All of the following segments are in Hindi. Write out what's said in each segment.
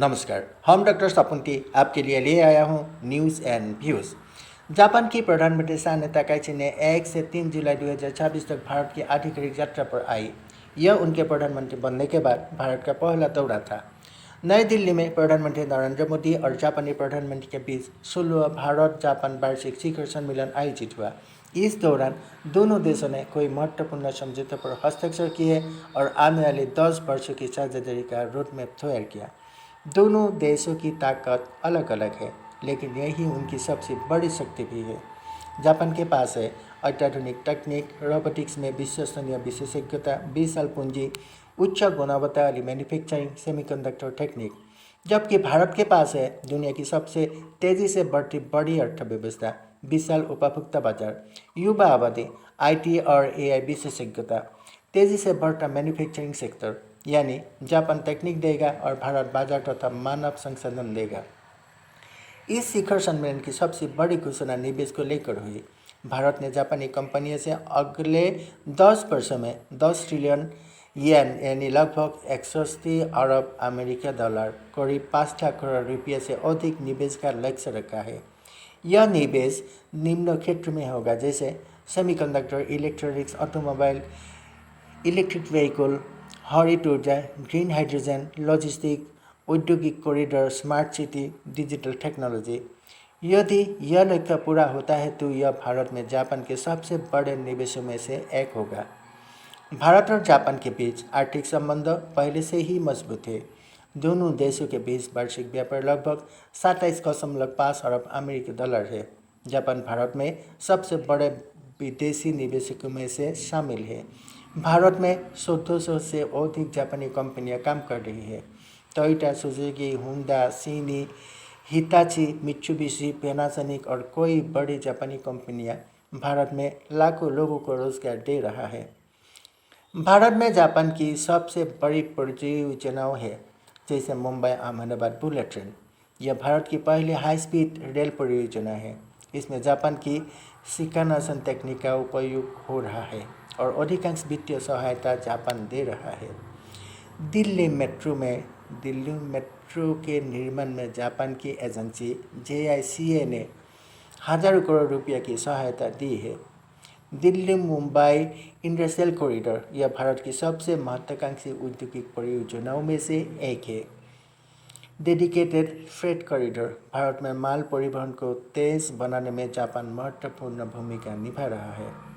नमस्कार, हम डॉक्टर सपुंटी आपके लिए ले आया हूँ न्यूज़ एंड व्यूज़। जापान की प्रधानमंत्री साने ताकाइची ने 1 से 3 जुलाई 2026 तक भारत की आधिकारिक यात्रा पर आई। यह उनके प्रधानमंत्री बनने के बाद भारत का पहला दौरा था। नई दिल्ली में प्रधानमंत्री नरेंद्र मोदी और जापानी प्रधानमंत्री के बीच 16वां भारत जापान वार्षिक शिखर सम्मेलन आयोजित हुआ। इस दौरान दोनों देशों ने कोई महत्वपूर्ण समझौते पर हस्ताक्षर किए और आने वाले 10 वर्षों की साझेदारी का रोडमैप तैयार किया। दोनों देशों की ताकत अलग अलग है, लेकिन यही उनकी सबसे बड़ी शक्ति भी है। जापान के पास है अत्याधुनिक तकनीक, रोबोटिक्स में विश्वसनीय विशेषज्ञता, विशाल पूंजी, उच्च गुणवत्ता वाली मैन्युफैक्चरिंग, सेमीकंडक्टर टेक्निक, जबकि भारत के पास है दुनिया की सबसे तेजी से बढ़ती बड़ी अर्थव्यवस्था, विशाल उपभोक्ता बाजार, युवा आबादी, आईटी और एआई विशेषज्ञता, तेजी से बढ़ता मैन्युफैक्चरिंग सेक्टर। यानी जापान तकनीक देगा और भारत बाजार तथा मानव संसाधन देगा। इस शिखर सम्मेलन की सबसे बड़ी घोषणा निवेश को लेकर हुई। भारत ने जापानी कंपनियों से अगले 10 वर्षों में 10 ट्रिलियन येन यानी लगभग 61 अरब अमेरिकी डॉलर करीब 5 लाख करोड़ रुपये से अधिक निवेश का लक्ष्य रखा है। यह निवेश निम्न क्षेत्र में होगा, जैसे semiconductor, electronics, automobile, electric vehicle, हरित ऊर्जा, ग्रीन हाइड्रोजन, लॉजिस्टिक, औद्योगिक corridor, smart city, digital technology. यदि यह लक्ष्य पूरा होता है तो यह भारत में जापान के सबसे बड़े निवेशों में से एक होगा। भारत और जापान के बीच आर्थिक संबंध पहले से ही मजबूत है। दोनों देशों के बीच वार्षिक व्यापार लगभग 27.5 अरब अमेरिकी डॉलर है। जापान भारत में सबसे बड़े विदेशी निवेशकों में से शामिल है। भारत में 1400 से अधिक जापानी कंपनियां काम कर रही है। टोयोटा, सुजुकी, होंडा, सिनी, हिताची, मित्सुबिशी, पैनासोनिक और कई बड़ी जापानी कंपनियां भारत में लाखों लोगों को रोजगार दे रहा है। भारत में जापान की सबसे बड़ी परियोजनाएं हैं, जैसे मुंबई अहमदाबाद बुलेट ट्रेन। यह भारत की पहली हाई स्पीड रेल परियोजना है। इसमें जापान की शिकानसन तकनीक का उपयोग हो रहा है और अधिकांश वित्तीय सहायता जापान दे रहा है। दिल्ली मेट्रो के निर्माण में जापान की एजेंसी JICA ने हजारों करोड़ रुपये की सहायता दी है। दिल्ली मुंबई इंडस्ट्रियल कॉरिडोर यह भारत की सबसे महत्वाकांक्षी औद्योगिक परियोजनाओं में से एक है। डेडिकेटेड फ्रेट कॉरिडोर भारत में माल परिवहन को तेज बनाने में जापान महत्वपूर्ण भूमिका निभा रहा है।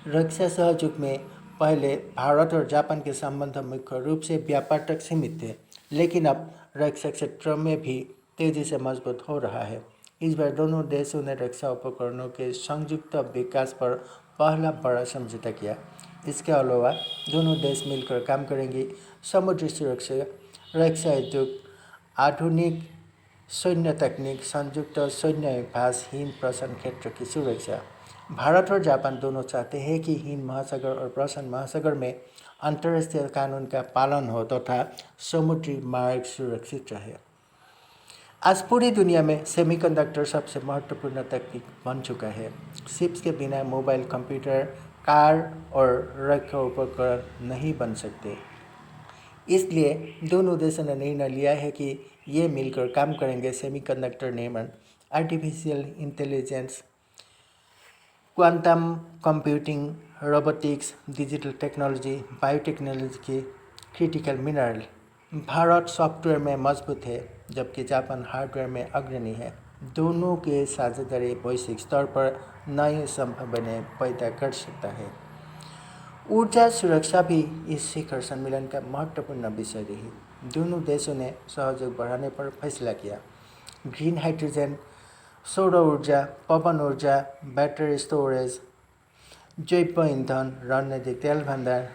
रक्षा सहयोग में पहले भारत और जापान के संबंध मुख्य रूप से व्यापार तक सीमित थे, लेकिन अब रक्षा क्षेत्र में भी तेजी से मजबूत हो रहा है। इस बार दोनों देशों ने रक्षा उपकरणों के संयुक्त विकास पर पहला बड़ा समझौता किया। इसके अलावा दोनों देश मिलकर काम करेंगे समुद्री सुरक्षा, रक्षा उद्योग, आधुनिक सैन्य तकनीक, संयुक्त सैन्य अभ्यास, हिंद प्रशांत क्षेत्र की सुरक्षा। भारत और जापान दोनों चाहते हैं कि हिंद महासागर और प्रशांत महासागर में अंतर्राष्ट्रीय कानून का पालन हो तथा समुद्री मार्ग सुरक्षित रहे। आज पूरी दुनिया में सेमीकंडक्टर सबसे महत्वपूर्ण तकनीक बन चुका है। चिप्स के बिना मोबाइल, कंप्यूटर, कार और रक्षा उपकरण नहीं बन सकते। इसलिए दोनों देशों ने निर्णय लिया है कि ये मिलकर काम करेंगे सेमीकंडक्टर निर्माण, artificial intelligence, quantum computing, robotics, digital technology, biotechnology की क्रिटिकल मिनरल। भारत सॉफ्टवेयर में मजबूत है, जबकि जापान हार्डवेयर में अग्रणी है। दोनों के साझेदारी वैश्विक स्तर पर नई संभावनाएं पैदा कर सकता है। ऊर्जा सुरक्षा भी इस शिखर सम्मेलन का महत्वपूर्ण विषय रही। दोनों देशों ने सहयोग बढ़ाने पर फैसला किया। ग्रीन हाइड्रोजन, सौर ऊर्जा, पवन ऊर्जा, बैटरी स्टोरेज, जैव ईंधन, रणनीतिक तेल भंडार,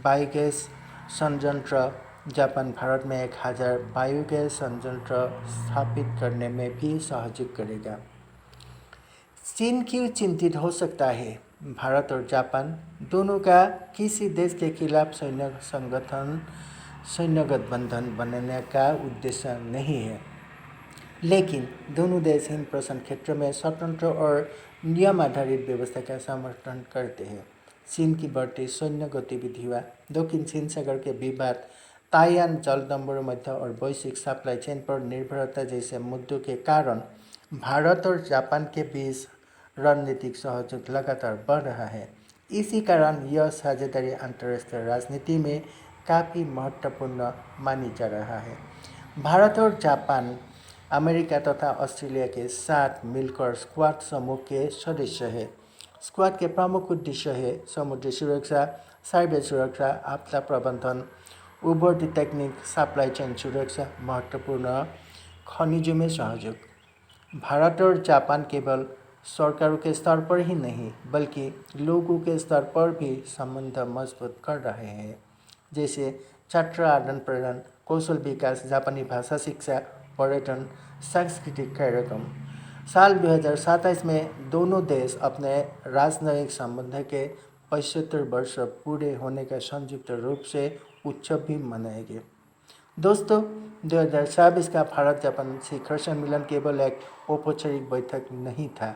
बायोगैस संयंत्र। जापान भारत में 1000 बायोगैस संयंत्र स्थापित करने में भी सहयोग करेगा। चीन क्यों चिंतित हो सकता है? भारत और जापान दोनों का किसी देश के खिलाफ सैन्य गठबंधन बनाने का उद्देश्य नहीं है, लेकिन दोनों देश हिंद प्रशांत क्षेत्र में स्वतंत्र और नियम आधारित व्यवस्था का समर्थन करते हैं। चीन की बढ़ती सैन्य गतिविधियां, दक्षिण चीन सागर के विवाद, ताइवान जलदम्बरों मध्य और वैश्विक सप्लाई चेन पर निर्भरता जैसे मुद्दों के कारण भारत और जापान के बीच रणनीतिक सहयोग लगातार बढ़ रहा है। इसी कारण यह साझेदारी अंतर्राष्ट्रीय राजनीति में काफ़ी महत्वपूर्ण मानी जा रहा है। भारत और जापान अमेरिका तथा ऑस्ट्रेलिया के साथ मिलकर स्क्वाड समूह के सदस्य है। स्क्वाड के प्रमुख उद्देश्य है समुद्री सुरक्षा, साइबर सुरक्षा, आपदा प्रबंधन, उभरती तकनीक, सप्लाई चेन सुरक्षा, महत्वपूर्ण खनिजों में सहयोग। भारत और जापान केवल सरकारों के स्तर पर ही नहीं बल्कि लोगों के स्तर पर भी संबंध मजबूत कर रहे हैं, जैसे छात्र आदान प्रदान, कौशल विकास, जापानी भाषा शिक्षा, पर्यटन, सांस्कृतिक कार्यक्रम। साल 2027 में दोनों देश अपने राजनयिक संबंध के 75 वर्ष पूरे होने का संयुक्त रूप से उत्सव भी मनाएंगे। दोस्तों, 2026 का भारत जापान शिखर सम्मेलन केवल एक औपचारिक बैठक नहीं था,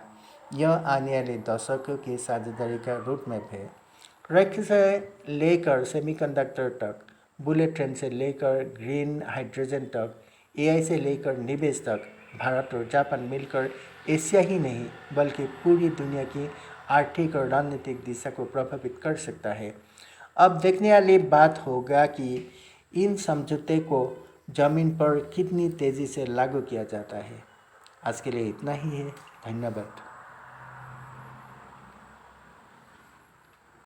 यह आने वाले दशकों की साझेदारी का रूपमेप है। रक्षा से लेकर सेमीकंडक्टर तक, बुलेट ट्रेन से लेकर ग्रीन हाइड्रोजन तक, एआई से लेकर निवेश तक, भारत और जापान मिलकर एशिया ही नहीं बल्कि पूरी दुनिया की आर्थिक और रणनीतिक दिशा को प्रभावित कर सकता है। अब देखने वाली बात होगा कि इन समझौते को ज़मीन पर कितनी तेज़ी से लागू किया जाता है। आज के लिए इतना ही है। धन्यवाद।